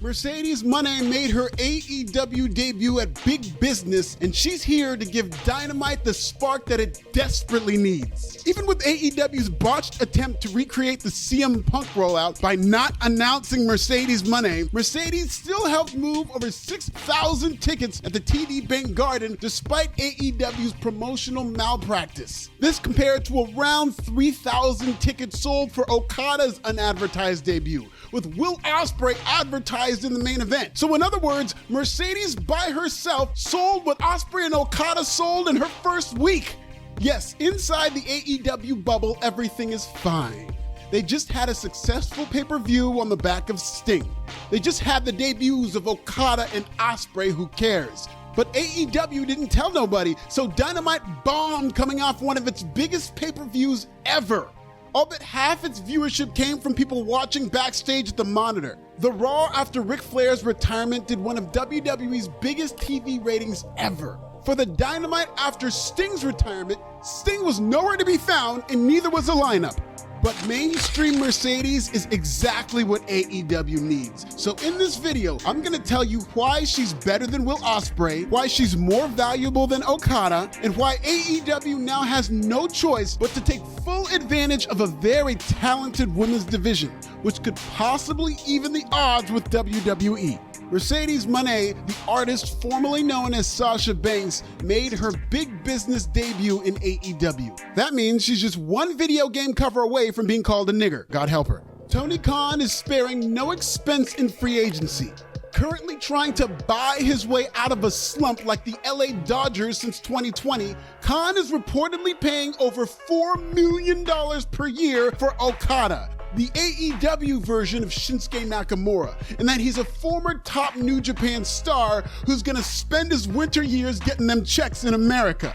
Mercedes Mone made her AEW debut at Big Business, and she's here to give Dynamite the spark that it desperately needs. Even with AEW's botched attempt to recreate the CM Punk rollout by not announcing Mercedes Mone, Mercedes still helped move over 6,000 tickets at the TD Bank Garden despite AEW's promotional malpractice. This compared to around 3,000 tickets sold for Okada's unadvertised debut, with Will Ospreay advertised in the main event. So in other words, Mercedes by herself sold what Ospreay and Okada sold in her first week. Yes, inside the AEW bubble, everything is fine. They just had a successful pay-per-view on the back of Sting. They just had the debuts of Okada and Ospreay, who cares? But AEW didn't tell nobody, so Dynamite bombed coming off one of its biggest pay-per-views ever. All but half its viewership came from people watching backstage at the monitor. The Raw after Ric Flair's retirement did one of WWE's biggest TV ratings ever. For the Dynamite after Sting's retirement, Sting was nowhere to be found and neither was the lineup. But mainstream Mercedes is exactly what AEW needs. So in this video, I'm gonna tell you why she's better than Will Ospreay, why she's more valuable than Okada, and why AEW now has no choice but to take full advantage of a very talented women's division, which could possibly even the odds with WWE. Mercedes Mone, the artist formerly known as Sasha Banks, made her Big Business debut in AEW. That means she's just one video game cover away from being called a nigger, God help her. Tony Khan is sparing no expense in free agency. Currently trying to buy his way out of a slump like the LA Dodgers since 2020, Khan is reportedly paying over $4 million per year for Okada, the AEW version of Shinsuke Nakamura, and that he's a former top New Japan star who's gonna spend his winter years getting them checks in America.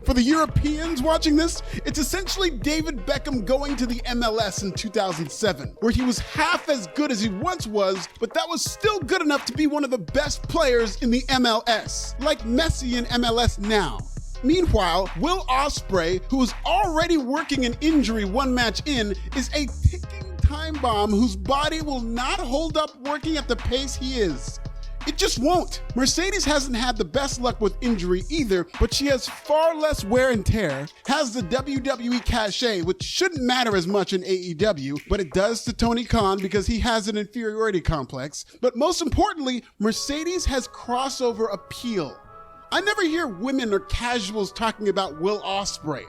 For the Europeans watching this, it's essentially David Beckham going to the MLS in 2007, where he was half as good as he once was, but that was still good enough to be one of the best players in the MLS, like Messi in MLS now. Meanwhile, Will Ospreay, who is already working an injury one match in, is a ticking time bomb whose body will not hold up working at the pace he is. It just won't. Mercedes hasn't had the best luck with injury either, but she has far less wear and tear, has the WWE cachet, which shouldn't matter as much in AEW, but it does to Tony Khan because he has an inferiority complex. But most importantly, Mercedes has crossover appeal. I never hear women or casuals talking about Will Ospreay.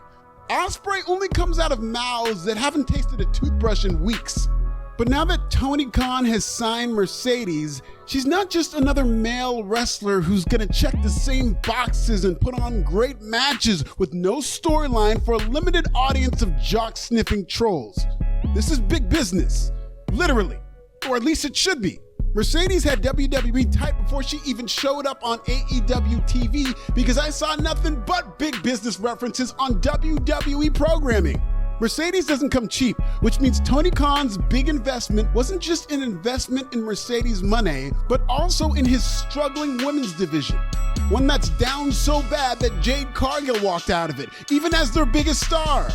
Ospreay only comes out of mouths that haven't tasted a toothbrush in weeks. But now that Tony Khan has signed Mercedes, she's not just another male wrestler who's gonna check the same boxes and put on great matches with no storyline for a limited audience of jock-sniffing trolls. This is big business, literally, or at least it should be. Mercedes had WWE tight before she even showed up on AEW TV because I saw nothing but big business references on WWE programming. Mercedes doesn't come cheap, which means Tony Khan's big investment wasn't just an investment in Mercedes Mone, but also in his struggling women's division. One that's down so bad that Jade Cargill walked out of it, even as their biggest star.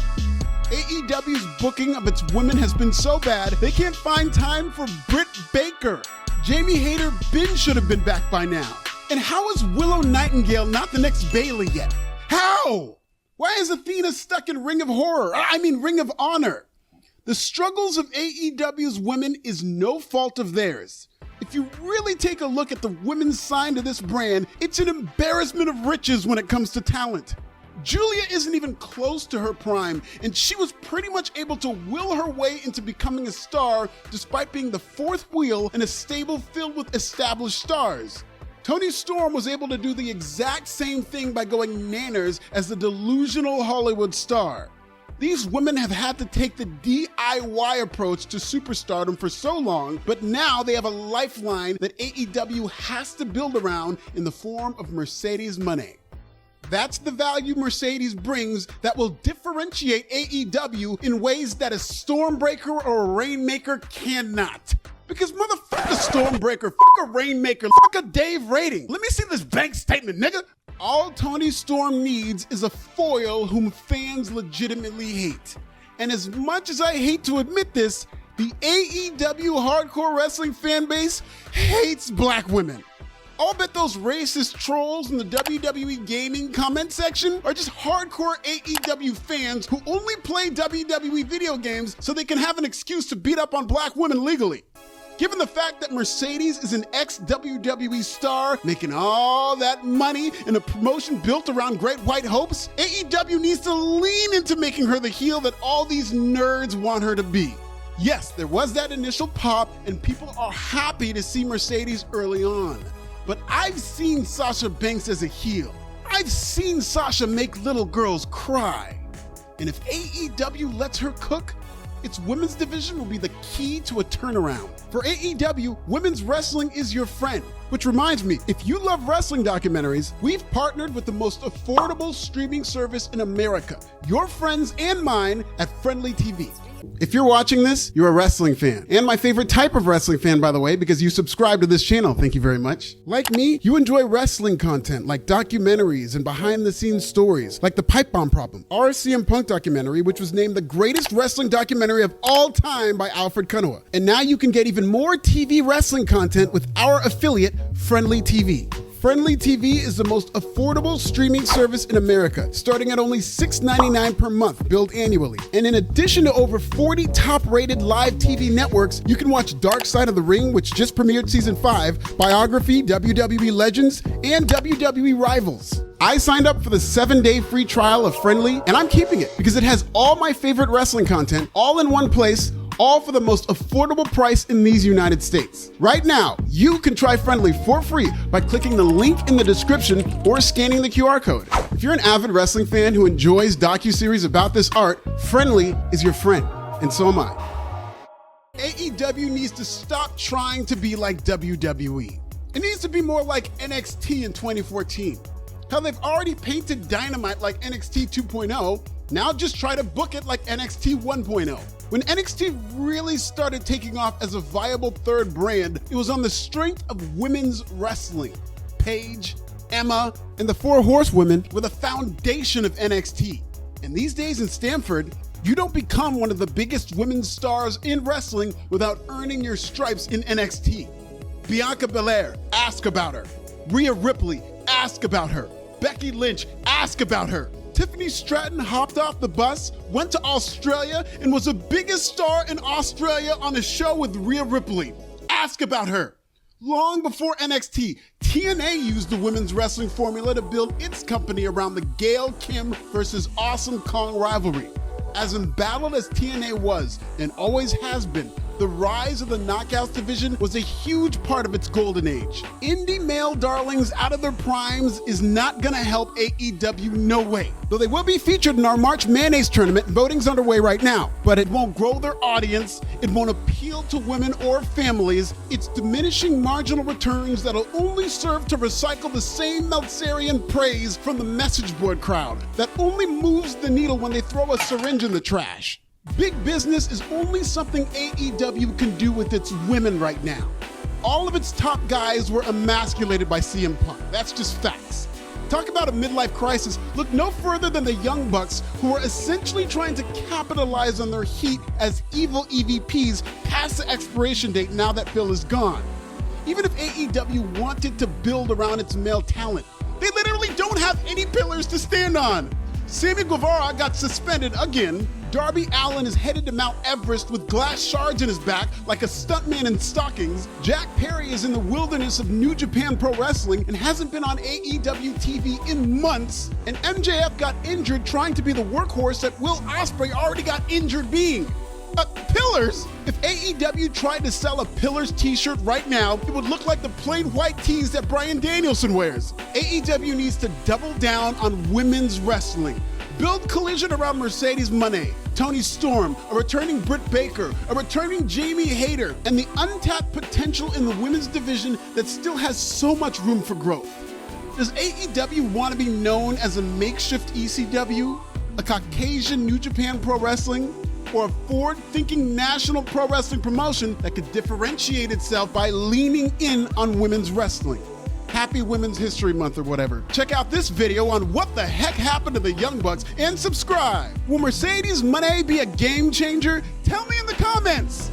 AEW's booking of its women has been so bad, they can't find time for Britt Baker. Jamie Hayter should have been back by now. And how is Willow Nightingale not the next Bayley yet? How? Why is Athena stuck in Ring of Honor? The struggles of AEW's women is no fault of theirs. If you really take a look at the women's side of this brand, it's an embarrassment of riches when it comes to talent. Julia isn't even close to her prime, and she was pretty much able to will her way into becoming a star despite being the fourth wheel in a stable filled with established stars. Toni Storm was able to do the exact same thing by going nanners as the delusional Hollywood star. These women have had to take the DIY approach to superstardom for so long, but now they have a lifeline that AEW has to build around in the form of Mercedes Mone. That's the value Mercedes brings that will differentiate AEW in ways that a Stormbreaker or a Rainmaker cannot. Because motherfucker Stormbreaker, fuck a Rainmaker, fuck a Dave Rating. Let me see this bank statement, nigga. All Toni Storm needs is a foil whom fans legitimately hate. And as much as I hate to admit this, The AEW hardcore wrestling fan base hates black women. I'll bet those racist trolls in the WWE gaming comment section are just hardcore AEW fans who only play WWE video games so they can have an excuse to beat up on black women legally. Given the fact that Mercedes is an ex-WWE star making all that money in a promotion built around great white hopes, AEW needs to lean into making her the heel that all these nerds want her to be. Yes, there was that initial pop and people are happy to see Mercedes early on. But I've seen Sasha Banks as a heel. I've seen Sasha make little girls cry. And if AEW lets her cook, its women's division will be the key to a turnaround. For AEW, women's wrestling is your friend. Which reminds me, if you love wrestling documentaries, we've partnered with the most affordable streaming service in America, your friends and mine at Friendly TV. If you're watching this, you're a wrestling fan. And my favorite type of wrestling fan, by the way, because you subscribe to this channel. Thank you very much. Like me, you enjoy wrestling content like documentaries and behind-the-scenes stories, like the Pipe Bomb Problem, our CM Punk documentary, which was named the greatest wrestling documentary of all time by Alfred Konuwa. And now you can get even more TV wrestling content with our affiliate, Friendly TV. Friendly TV is the most affordable streaming service in America, starting at only $6.99 per month, billed annually. And in addition to over 40 top-rated live TV networks, you can watch Dark Side of the Ring, which just premiered season 5, Biography, WWE Legends, and WWE Rivals. I signed up for the 7-day free trial of Friendly, and I'm keeping it because it has all my favorite wrestling content all in one place, all for the most affordable price in these United States. Right now, you can try Friendly for free by clicking the link in the description or scanning the QR code. If you're an avid wrestling fan who enjoys docuseries about this art, Friendly is your friend, and so am I. AEW needs to stop trying to be like WWE. It needs to be more like NXT in 2014. How they've already painted Dynamite like NXT 2.0, now just try to book it like NXT 1.0. When NXT really started taking off as a viable third brand, it was on the strength of women's wrestling. Paige, Emma, and the Four Horsewomen were the foundation of NXT. And these days in Stamford, you don't become one of the biggest women's stars in wrestling without earning your stripes in NXT. Bianca Belair, ask about her. Rhea Ripley, ask about her. Becky Lynch, ask about her. Tiffany Stratton hopped off the bus, went to Australia, and was the biggest star in Australia on a show with Rhea Ripley. Ask about her. Long before NXT, TNA used the women's wrestling formula to build its company around the Gail Kim versus Awesome Kong rivalry. As embattled as TNA was, and always has been, the rise of the Knockouts division was a huge part of its golden age. Indie male darlings out of their primes is not gonna help AEW, no way. Though they will be featured in our March Mayonnaise tournament, voting's underway right now. But it won't grow their audience, it won't appeal to women or families, it's diminishing marginal returns that'll only serve to recycle the same Meltzerian praise from the message board crowd that only moves the needle when they throw a syringe in the trash. Big business is only something AEW can do with its women right now. All of its top guys were emasculated by CM Punk. That's just facts. Talk about a midlife crisis. Look no further than the Young Bucks, who are essentially trying to capitalize on their heat as evil EVPs past the expiration date now that Phil is gone. Even if AEW wanted to build around its male talent, they literally don't have any pillars to stand on. Sammy Guevara got suspended again. Darby Allin is headed to Mount Everest with glass shards in his back like a stuntman in stockings. Jack Perry is in the wilderness of New Japan Pro Wrestling and hasn't been on AEW TV in months. And MJF got injured trying to be the workhorse that Will Ospreay already got injured being. Pillars? If AEW tried to sell a Pillars t-shirt right now, it would look like the plain white tees that Bryan Danielson wears. AEW needs to double down on women's wrestling. Build Collision around Mercedes Mone, Toni Storm, a returning Britt Baker, a returning Jamie Hayter, and the untapped potential in the women's division that still has so much room for growth. Does AEW want to be known as a makeshift ECW, a Caucasian New Japan Pro Wrestling, or a forward-thinking national pro wrestling promotion that could differentiate itself by leaning in on women's wrestling? Happy Women's History Month or whatever. Check out this video on what the heck happened to the Young Bucks and subscribe. Will Mercedes Mone be a game changer? Tell me in the comments.